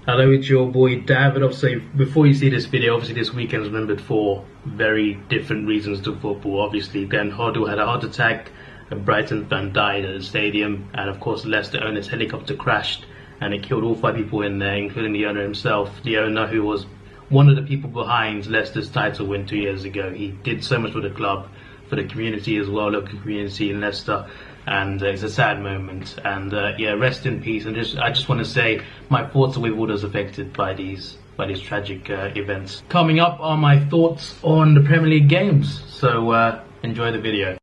Hello, it's your boy Davidoff. So before you see this video, obviously this weekend is remembered for very different reasons to football. Obviously, Glenn Hoddle had a heart attack, a Brighton fan died at the stadium, and of course Leicester owner's helicopter crashed and it killed all 5 people in there, including the owner himself. The owner, who was one of the people behind Leicester's title win 2 years ago. He did so much for the club, for the community as well, local community in Leicester. And it's a sad moment, and yeah, rest in peace. And I just want to say my thoughts are with all those affected by these tragic events. Coming up are my thoughts on the Premier League games, so enjoy the video.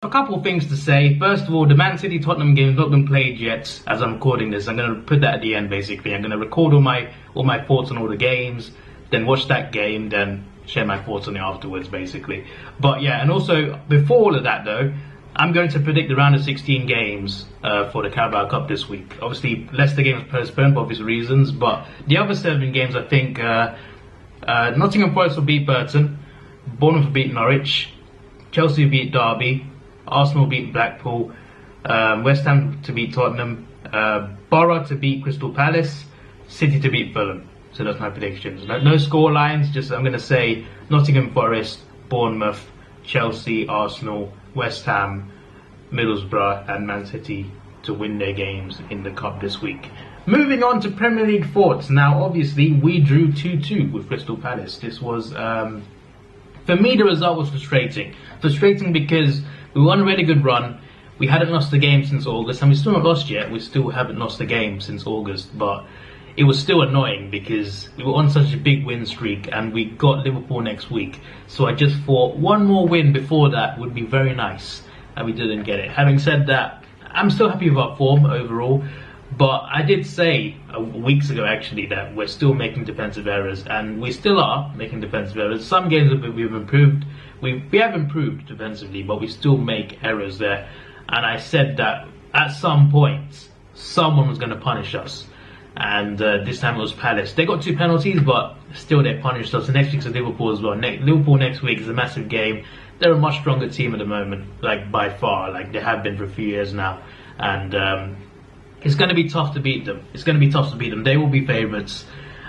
A couple of things to say. First of all, the Man City Tottenham game has not been played yet as I'm recording this. I'm going to put that at the end basically. I'm going to record all my thoughts on all the games, then watch that game, then share my thoughts on it afterwards basically. But yeah, and also before all of that though, I'm going to predict the round of 16 games for the Carabao Cup this week. Obviously Leicester game was postponed for obvious reasons, but the other 7 games I think Nottingham Forest will beat Burton, Bournemouth will beat Norwich, Chelsea will beat Derby, Arsenal beat Blackpool, West Ham to beat Tottenham, Borough to beat Crystal Palace, City to beat Fulham. So that's my predictions. No score lines, just I'm going to say Nottingham Forest, Bournemouth, Chelsea, Arsenal, West Ham, Middlesbrough and Man City to win their games in the Cup this week. Moving on to Premier League thoughts. Now obviously we drew 2-2 with Crystal Palace. This was, for me the result was frustrating. Frustrating because we won a really good run. We hadn't lost the game since August, and we still not lost yet. We still haven't lost the game since August, but it was still annoying because we were on such a big win streak, and we got Liverpool next week. So I just thought one more win before that would be very nice, and we didn't get it. Having said that, I'm still happy with our form overall, but I did say weeks ago actually that we're still making defensive errors, and we still are making defensive errors. Some games we've improved. We have improved defensively, but we still make errors there. And I said that at some point, someone was going to punish us. And this time it was Palace. They got 2 penalties, but still they punished us. And next week's Liverpool as well. Liverpool next week is a massive game. They're a much stronger team at the moment, like by far. Like they have been for a few years now. And it's going to be tough to beat them. It's going to be tough to beat them. They will be favourites.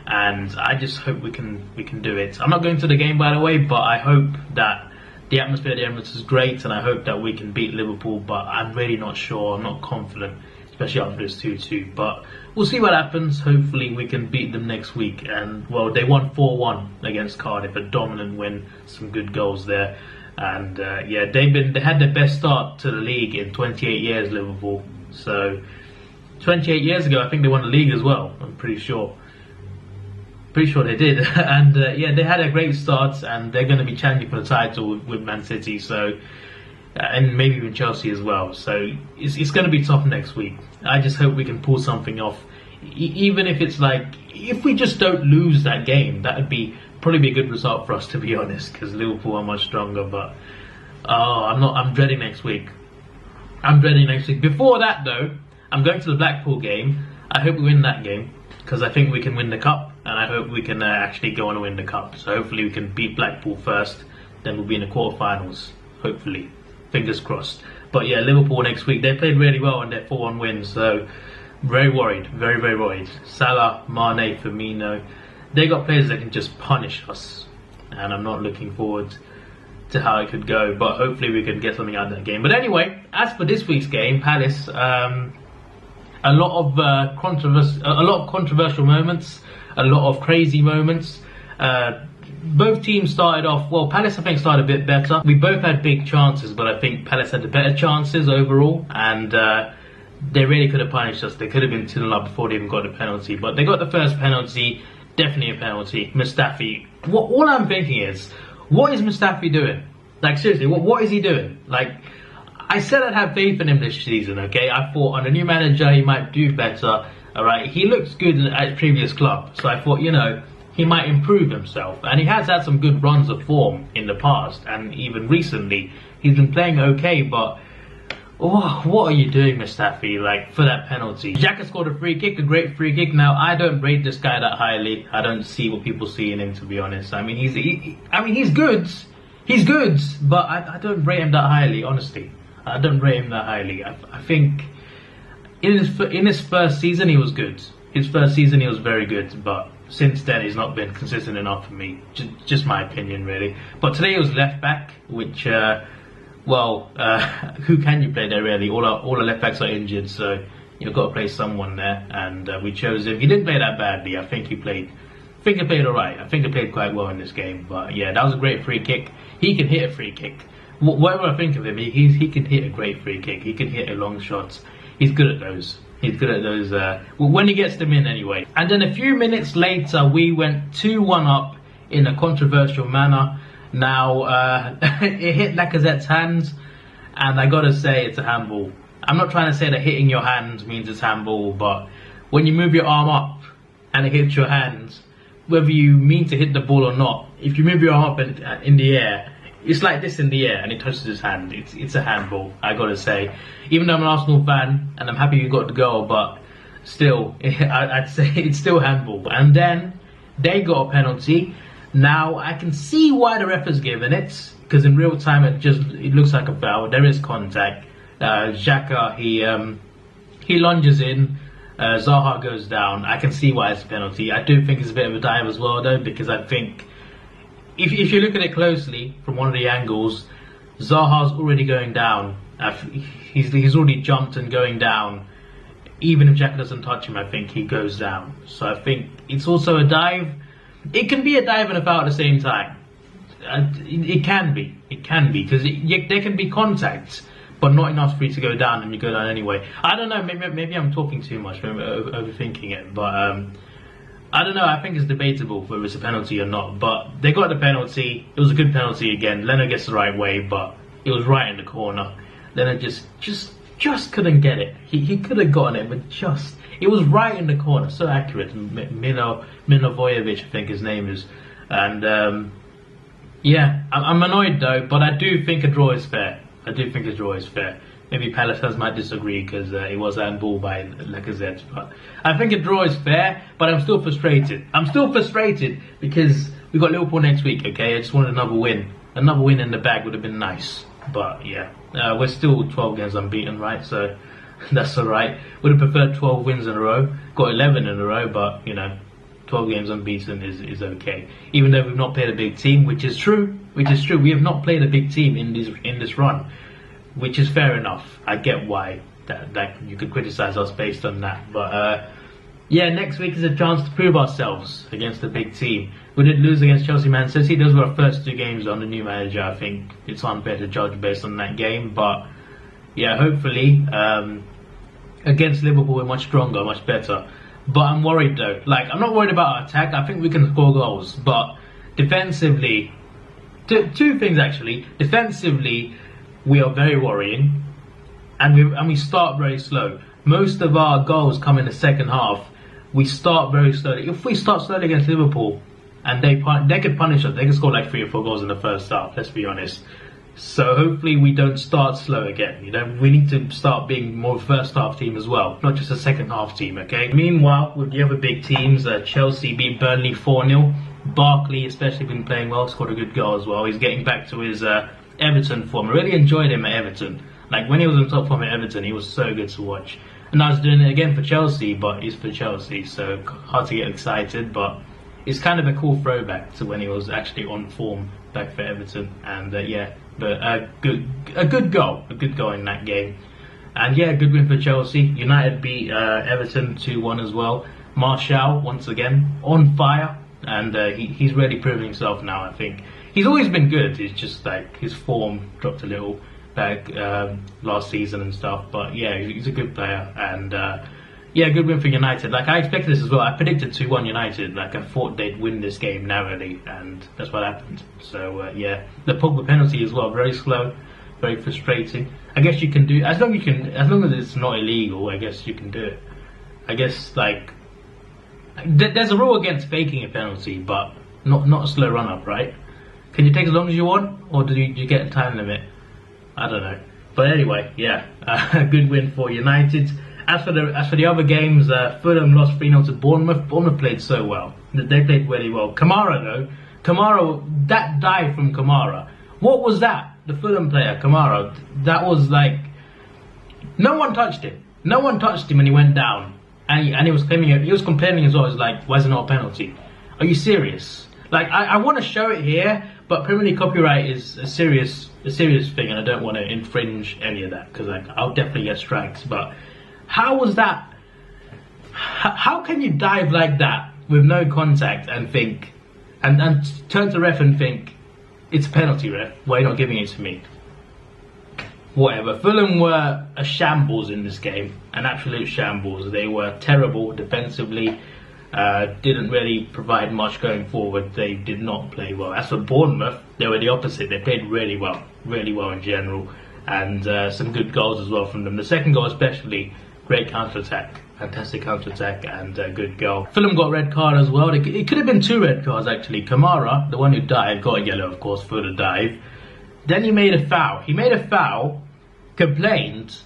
And I just hope we can do it. I'm not going to the game, by the way, but I hope that the atmosphere at the Emirates is great, and I hope that we can beat Liverpool, but I'm really not sure. I'm not confident, especially after this 2-2. But we'll see what happens. Hopefully we can beat them next week. And, well, they won 4-1 against Cardiff, a dominant win, some good goals there. And, yeah, they had their best start to the league in 28 years, Liverpool. So, 28 years ago, I think they won the league as well, I'm pretty sure. Pretty sure they did. And yeah, they had a great start, and they're going to be challenging for the title with Man City, so and maybe even Chelsea as well. So it's going to be tough next week. I just hope we can pull something off, even if it's like, if we just don't lose that game, that would probably be a good result for us, to be honest, because Liverpool are much stronger. But I'm dreading next week. I'm dreading next week. Before that though, I'm going to the Blackpool game. I hope we win that game, because I think we can win the Cup, and I hope we can actually go on and win the Cup. So hopefully we can beat Blackpool first, then we'll be in the quarterfinals, hopefully. Fingers crossed. But yeah, Liverpool next week, they played really well in their 4-1 wins, so very worried, very, very worried. Salah, Mane, Firmino, they got players that can just punish us, and I'm not looking forward to how it could go, but hopefully we can get something out of that game. But anyway, as for this week's game, Palace, a lot of controversial moments, a lot of crazy moments. Both teams started off, well, Palace I think started a bit better. We both had big chances, but I think Palace had the better chances overall, and they really could have punished us. They could have been 2-0 up before they even got the penalty, but they got the first penalty, definitely a penalty. Mustafi, all I'm thinking is, what is Mustafi doing? Like seriously, what is he doing? Like, I said I'd have faith in him this season, okay? I thought on a new manager he might do better, alright? He looks good at his previous club, so I thought, you know, he might improve himself. And he has had some good runs of form in the past, and even recently, he's been playing okay, but oh, what are you doing, Mustafi, like, for that penalty? Xhaka scored a free kick, a great free kick. Now, I don't rate this guy that highly. I don't see what people see in him, to be honest. I mean, he's good. He's good, but I don't rate him that highly, honestly. I don't rate him that highly. I think in his first season he was good. His first season he was very good, but since then he's not been consistent enough for me. Just my opinion, really. But today he was left back, which who can you play there really? All our left backs are injured, so you've got to play someone there, and we chose him. He didn't play that badly. I think he played alright. I think he played quite well in this game. But yeah, that was a great free kick. He can hit a free kick. Whatever I think of him, he can hit a great free kick. He can hit a long shots. He's good at those. He's good at those when he gets them in anyway. And then a few minutes later, we went 2-1 up in a controversial manner. Now, it hit Lacazette's hands, and I gotta say it's a handball. I'm not trying to say that hitting your hands means it's handball, but when you move your arm up and it hits your hands, whether you mean to hit the ball or not, if you move your arm up in the air, it's like this in the air and it touches his hand. It's a handball, I gotta say. Even though I'm an Arsenal fan and I'm happy you got the goal, but still, I'd say it's still handball. And then they got a penalty. Now I can see why the ref has given it, because in real time it looks like a foul. There is contact. Xhaka he lunges in. Zaha goes down. I can see why it's a penalty. I do think it's a bit of a dive as well, though, because I think if you look at it closely from one of the angles, Zaha's already going down. He's already jumped and going down. Even if Xhaka doesn't touch him, I think he goes down. So I think it's also a dive. It can be a dive and a foul at the same time. It can be, because there can be contact, but not enough for you to go down, and you go down anyway. I don't know, maybe I'm talking too much, maybe overthinking it, but I don't know, I think it's debatable whether it's a penalty or not, but they got the penalty. It was a good penalty again. Leonard gets the right way, but it was right in the corner. Leonard just couldn't get it. He could have gotten it, but it was right in the corner, so accurate. Milivojevic, I think his name is, and yeah, I'm annoyed though, but I do think a draw is fair. Maybe Palace fans might disagree because it was handball by Lacazette, but I think a draw is fair. But I'm still frustrated. Because we got Liverpool next week. Okay, I just wanted another win. Another win in the bag would have been nice. But yeah, we're still 12 games unbeaten, right? So that's alright. Would have preferred 12 wins in a row. Got 11 in a row, but 12 games unbeaten is okay. Even though we've not played a big team, which is true. We have not played a big team in this run, which is fair enough. I get why that you could criticise us based on that. But yeah, next week is a chance to prove ourselves against a big team. We did lose against Chelsea, Man City. Those were our first 2 games on the new manager. I think it's unfair to judge based on that game. But yeah, hopefully against Liverpool we're much stronger, much better. But I'm worried though. Like, I'm not worried about our attack. I think we can score goals. But defensively, two things actually. Defensively, we are very worrying, and we start very slow. Most of our goals come in the second half. We start very slowly. If we start slowly against Liverpool, and they could punish us, they could score like 3 or 4 goals in the first half. Let's be honest. So hopefully we don't start slow again. We need to start being more first half team as well, not just a second half team. Okay. Meanwhile, with the other big teams, Chelsea beat Burnley 4-0. Barkley, especially, been playing well, scored a good goal as well. He's getting back to his Everton form. I really enjoyed him at Everton. Like, when he was on top form at Everton, he was so good to watch. And now he's doing it again for Chelsea, but he's for Chelsea, so hard to get excited. But it's kind of a cool throwback to when he was actually on form back for Everton. And yeah, but a good goal in that game. And yeah, good win for Chelsea. United beat Everton 2-1 as well. Martial, once again, on fire. And he's really proven himself now, I think. He's always been good. It's just like his form dropped a little back last season and stuff. But yeah, he's a good player. And yeah, good win for United. Like, I expected this as well. I predicted 2-1 United. Like, I thought they'd win this game narrowly, and that's what happened. So yeah, the Pogba penalty as well, very slow, very frustrating. I guess you can do, as long as it's not illegal, I guess you can do it. I guess, like, there's a rule against faking a penalty, but not a slow run up, right? Can you take as long as you want, or do you get a time limit? I don't know. But anyway, yeah, a good win for United. As for the other games, Fulham lost 3-0 to Bournemouth. Bournemouth played so well. They played really well. Kamara, that dive from Kamara What was that? The Fulham player, Kamara, that was like, no one touched him. No one touched him when he went down. And he was complaining as well. It's like, why is it not a penalty? Are you serious? Like, I want to show it here, but Premier League copyright is a serious thing, and I don't want to infringe any of that, because like, I'll definitely get strikes. But how was that? How can you dive like that with no contact and think, and turn to ref and think, it's a penalty, ref, why are you not giving it to me? Whatever. Fulham were a shambles in this game, an absolute shambles. They were terrible defensively, didn't really provide much going forward. They did not play well. As for Bournemouth, they were the opposite. They played really well in general, and some good goals as well from them. The second goal especially, great counter-attack. Fantastic counter-attack and good goal. Fulham got a red card as well. It could have been 2 red cards actually. Kamara, the one who dived, got a yellow of course for the dive. Then he made a foul. Complained,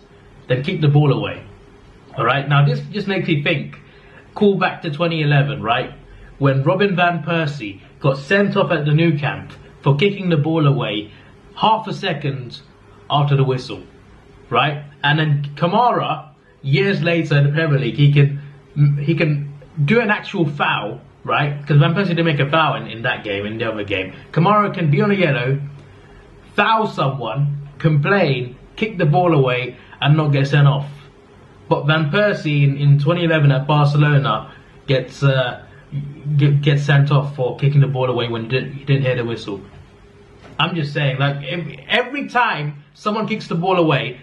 then kicked the ball away. Alright, now this just makes me think. Call back to 2011, right? When Robin van Persie got sent off at the Nou Camp for kicking the ball away half a second after the whistle. Right? And then Kamara, years later in the Premier League, he can do an actual foul, right? Because Van Persie didn't make a foul in that game, in the other game. Kamara can be on a yellow, foul someone, complain, kick the ball away, and not get sent off. But Van Persie in 2011 at Barcelona gets sent off for kicking the ball away when he didn't hear the whistle. I'm just saying, like, every time someone kicks the ball away,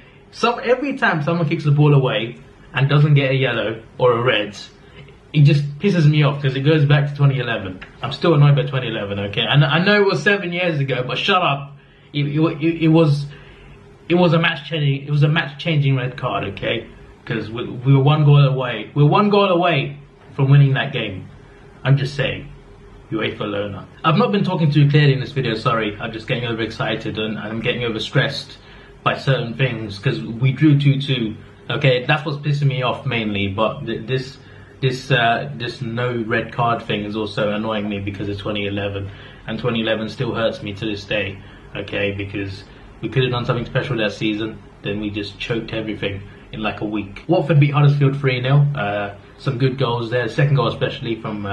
and doesn't get a yellow or a red, it just pisses me off because it goes back to 2011. I'm still annoyed by 2011, okay? And I know it was 7 years ago, but shut up. It was a match-changing red card, okay? Because we were 1 goal away. We were 1 goal away from winning that game. I'm just saying. UEFA loaner. I've not been talking too clearly in this video, sorry. I'm just getting overexcited and I'm getting overstressed by certain things because we drew 2-2. Okay, that's what's pissing me off mainly. But this no red card thing is also annoying me because of 2011, and 2011 still hurts me to this day. Okay, because we could have done something special that season, then we just choked everything in like a week. Watford beat Huddersfield 3-0. Some good goals there. Second goal especially from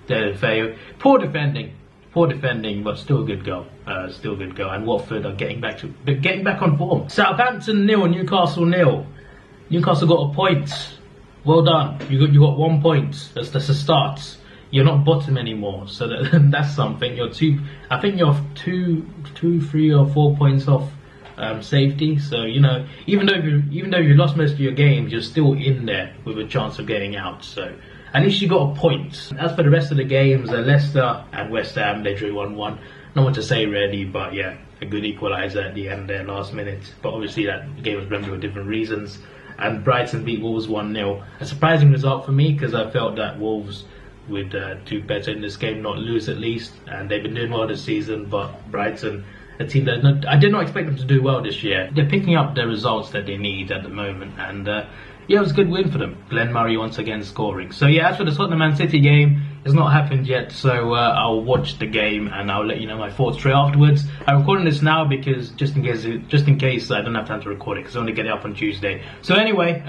Davidoff. Poor defending, but still a good goal. And Watford are getting back on form. Southampton 0, Newcastle 0. Newcastle got a point. Well done. You got 1 point. That's a start. You're not bottom anymore, so that's something. I think you're 2, 3 or 4 points off safety. So you know, even though you lost most of your games, you're still in there with a chance of getting out. So at least you got a point. As for the rest of the games, Leicester and West Ham, they drew 1-1. Not much to say really, but yeah, a good equaliser at the end there, last minute. But obviously that game was remembered for different reasons. And Brighton beat Wolves 1-0. A surprising result for me because I felt that Wolves would do better in this game, not lose at least. And they've been doing well this season, but Brighton, a team that I did not expect them to do well this year. They're picking up the results that they need at the moment, and yeah, it was a good win for them. Glenn Murray once again scoring. So yeah, as for the Tottenham Man City game, it's not happened yet, so I'll watch the game and I'll let you know my thoughts straight afterwards. I'm recording this now because just in case I don't have time to record it because I only get it up on Tuesday. So anyway,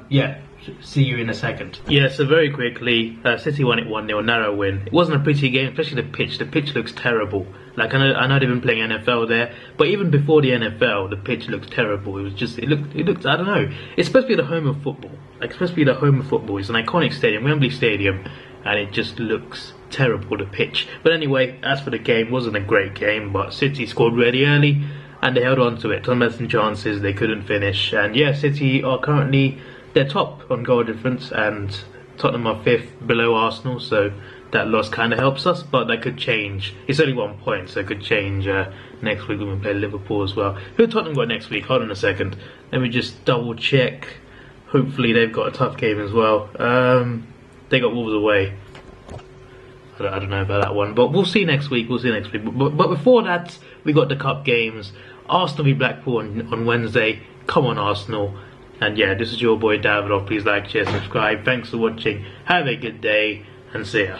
yeah. See you in a second. Yeah, so very quickly, City won it 1-0, narrow win. It wasn't a pretty game, especially the pitch. The pitch looks terrible. Like I know they've been playing NFL there, but even before the NFL, the pitch looked terrible. It was just, it looked. I don't know. It's supposed to be the home of football. Like it's supposed to be the home of football. It's an iconic stadium, Wembley Stadium, and it just looks terrible, the pitch. But anyway, as for the game, it wasn't a great game, but City scored really early and they held on to it. Some missing chances, they couldn't finish, and yeah, City are currently. They're top on goal difference, and Tottenham are 5th below Arsenal, so that loss kind of helps us, but that could change. It's only 1 point, so it could change next week when we play Liverpool as well. Who Tottenham got next week? Hold on a second. Let me just double check. Hopefully they've got a tough game as well. They got Wolves away. I don't know about that one, but we'll see next week. But before that, we got the cup games. Arsenal v Blackpool on Wednesday. Come on, Arsenal. And yeah, this is your boy Davidoff. Please like, share, subscribe. Thanks for watching. Have a good day and see ya.